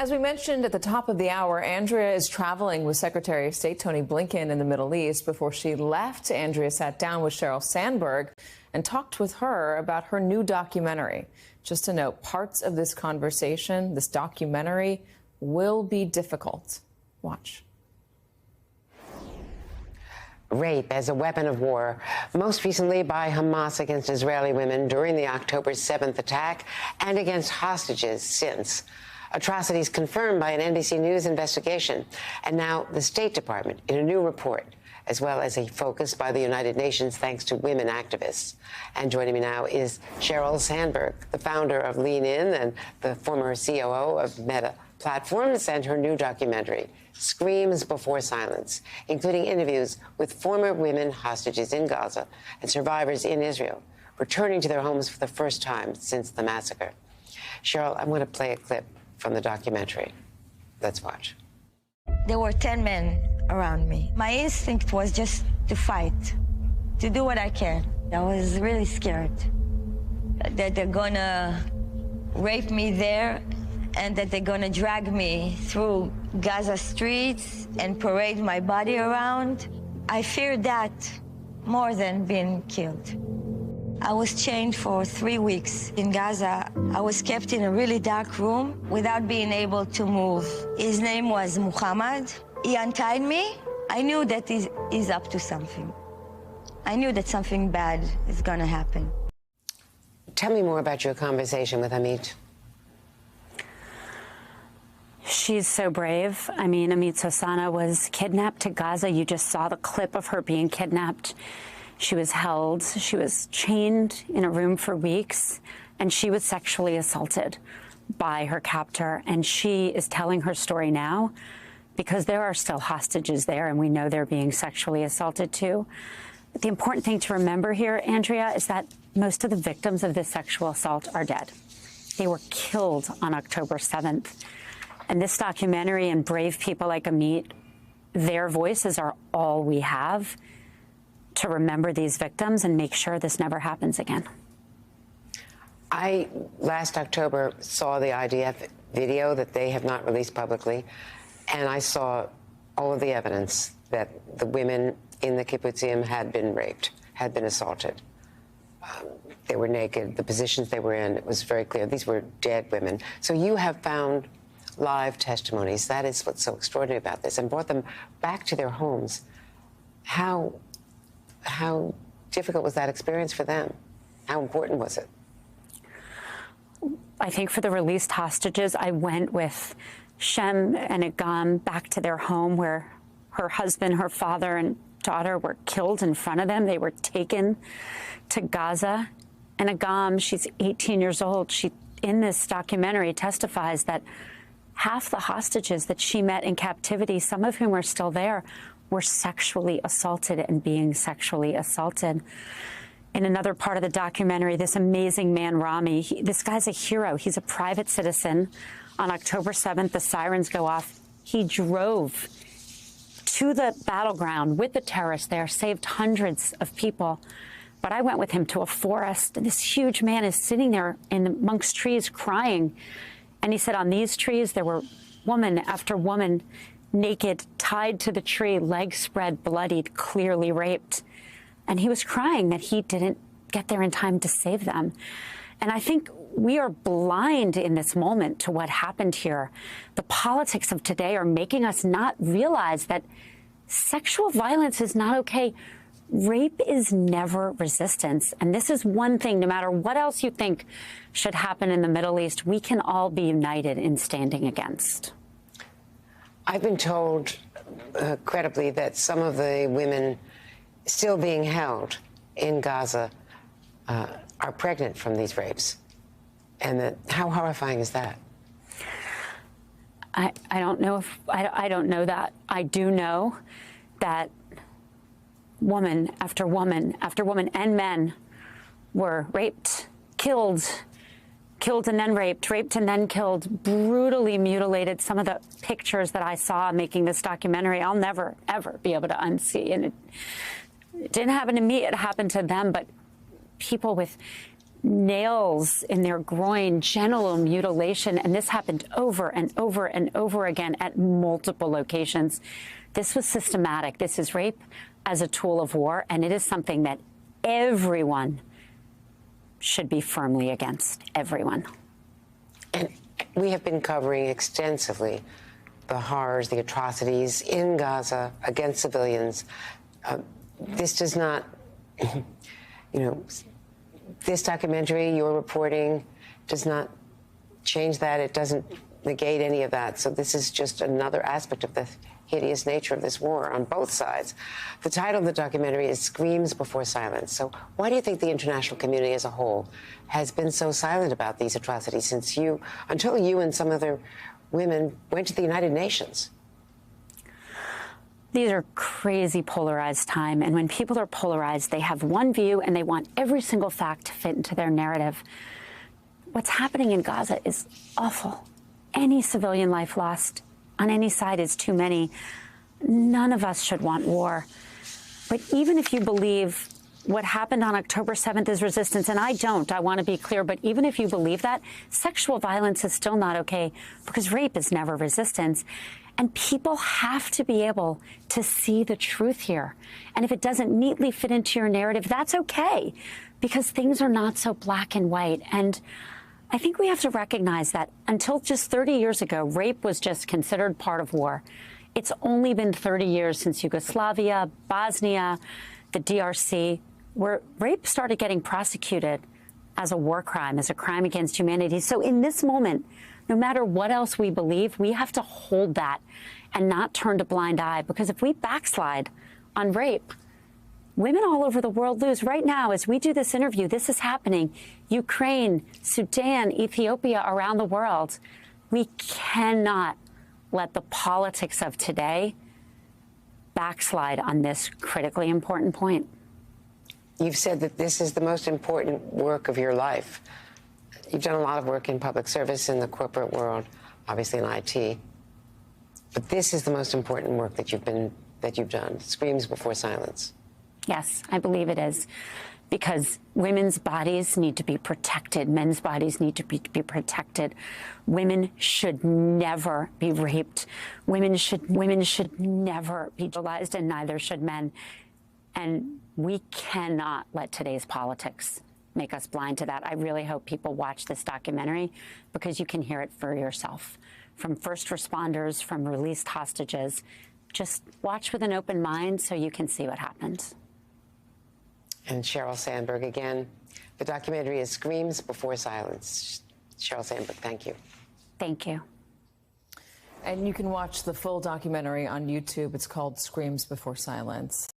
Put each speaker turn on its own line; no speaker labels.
As we mentioned at the top of the hour, Andrea is traveling with Secretary of State Tony Blinken in the Middle East. Before she left, Andrea sat down with Sheryl Sandberg and talked with her about her new documentary. Just to note, parts of this conversation, this documentary, will be difficult. Watch.
Rape as a weapon of war, most recently by Hamas against Israeli women during the October 7th attack and against hostages since. Atrocities confirmed by an NBC News investigation. And now the State Department in a new report, as well as a focus by the United Nations thanks to women activists. And joining me now is Sheryl Sandberg, the founder of Lean In and the former COO of Meta Platforms, and her new documentary, Screams Before Silence, including interviews with former women hostages in Gaza and survivors in Israel, returning to their homes for the first time since the massacre. Sheryl, I'm going to play a clip from the documentary. Let's watch.
There were 10 men around me. My instinct was just to fight, to do what I can. I was really scared that they're gonna rape me there and that they're gonna drag me through Gaza streets and parade my body around. I feared that more than being killed. I was chained for 3 weeks in Gaza. I was kept in a really dark room without being able to move. His name was Muhammad. He untied me. I knew that he's up to something. I knew that something bad is gonna happen.
Tell me more about your conversation with Amit.
She's so brave. I mean, Amit Sosana was kidnapped to Gaza. You just saw the clip of her being kidnapped. She was held. She was chained in a room for weeks, and she was sexually assaulted by her captor. And she is telling her story now because there are still hostages there, and we know they're being sexually assaulted too. But the important thing to remember here, Andrea, is that most of the victims of this sexual assault are dead. They were killed on October 7th. And this documentary and brave people like Amit, their voices are all we have to remember these victims and make sure this never happens again.
I, last October, saw the IDF video that they have not released publicly, and I saw all of the evidence that the women in the kibbutzim had been raped, had been assaulted. They were naked. The positions they were in, it was very clear. These were dead women. So you have found live testimonies. That is what's so extraordinary about this, and brought them back to their homes. How difficult was that experience for them? How important was it?
I think for the released hostages, I went with Shem and Agam back to their home where her husband, her father, and daughter were killed in front of them. They were taken to Gaza. And Agam, she's 18 years old. She, in this documentary, testifies that half the hostages that she met in captivity, some of whom are still there, were sexually assaulted and being sexually assaulted. In another part of the documentary, this amazing man, Rami, this guy's a hero. He's a private citizen. On October 7th, the sirens go off. He drove to the battleground with the terrorists there, saved hundreds of people. But I went with him to a forest, and this huge man is sitting there amongst trees crying. And he said on these trees, there were woman after woman, naked, tied to the tree, legs spread, bloodied, clearly raped. And he was crying that he didn't get there in time to save them. And I think we are blind in this moment to what happened here. The politics of today are making us not realize that sexual violence is not okay. Rape is never resistance. And this is one thing, no matter what else you think should happen in the Middle East, we can all be united in standing against.
I've been told, credibly, that some of the women still being held in Gaza are pregnant from these rapes. And how horrifying is that?
I don't know if I don't know that. I do know that woman after woman after woman and men were raped, killed and then raped and then killed, brutally mutilated. Some of the pictures that I saw making this documentary, I'll never, ever be able to unsee. And it didn't happen to me, it happened to them, but people with nails in their groin, genital mutilation, and this happened over and over and over again at multiple locations. This was systematic. This is rape as a tool of war, and it is something that everyone should be firmly against. Everyone.
And we have been covering extensively the horrors, the atrocities in Gaza against civilians. This does not, this documentary, your reporting, does not change that. It doesn't negate any of that. So this is just another aspect of the hideous nature of this war on both sides. The title of the documentary is Screams Before Silence. So why do you think the international community as a whole has been so silent about these atrocities until you and some other women went to the United Nations?
These are crazy polarized time, and when people are polarized, they have one view and they want every single fact to fit into their narrative. What's happening in Gaza is awful. Any civilian life lost on any side is too many. None of us should want war. But even if you believe what happened on October 7th is resistance, and I don't, I want to be clear, but even if you believe that, sexual violence is still not okay because rape is never resistance. And people have to be able to see the truth here. And if it doesn't neatly fit into your narrative, that's okay, because things are not so black and white. And I think we have to recognize that until just 30 years ago, rape was just considered part of war. It's only been 30 years since Yugoslavia, Bosnia, the DRC, where rape started getting prosecuted as a war crime, as a crime against humanity. So in this moment, no matter what else we believe, we have to hold that and not turn a blind eye, because if we backslide on rape, women all over the world lose. Right now, as we do this interview, this is happening. Ukraine, Sudan, Ethiopia, around the world. We cannot let the politics of today backslide on this critically important point.
You've said that this is the most important work of your life. You've done a lot of work in public service in the corporate world, obviously in IT. But this is the most important work that you've done. Screams Before Silence.
Yes, I believe it is, because women's bodies need to be protected. Men's bodies need to be protected. Women should never be raped. Women should never be utilized, and neither should men. And we cannot let today's politics make us blind to that. I really hope people watch this documentary, because you can hear it for yourself. From first responders, from released hostages. Just watch with an open mind so you can see what happens.
And Sheryl Sandberg again. The documentary is Screams Before Silence. Sheryl Sandberg, thank you.
Thank you.
And you can watch the full documentary on YouTube. It's called Screams Before Silence.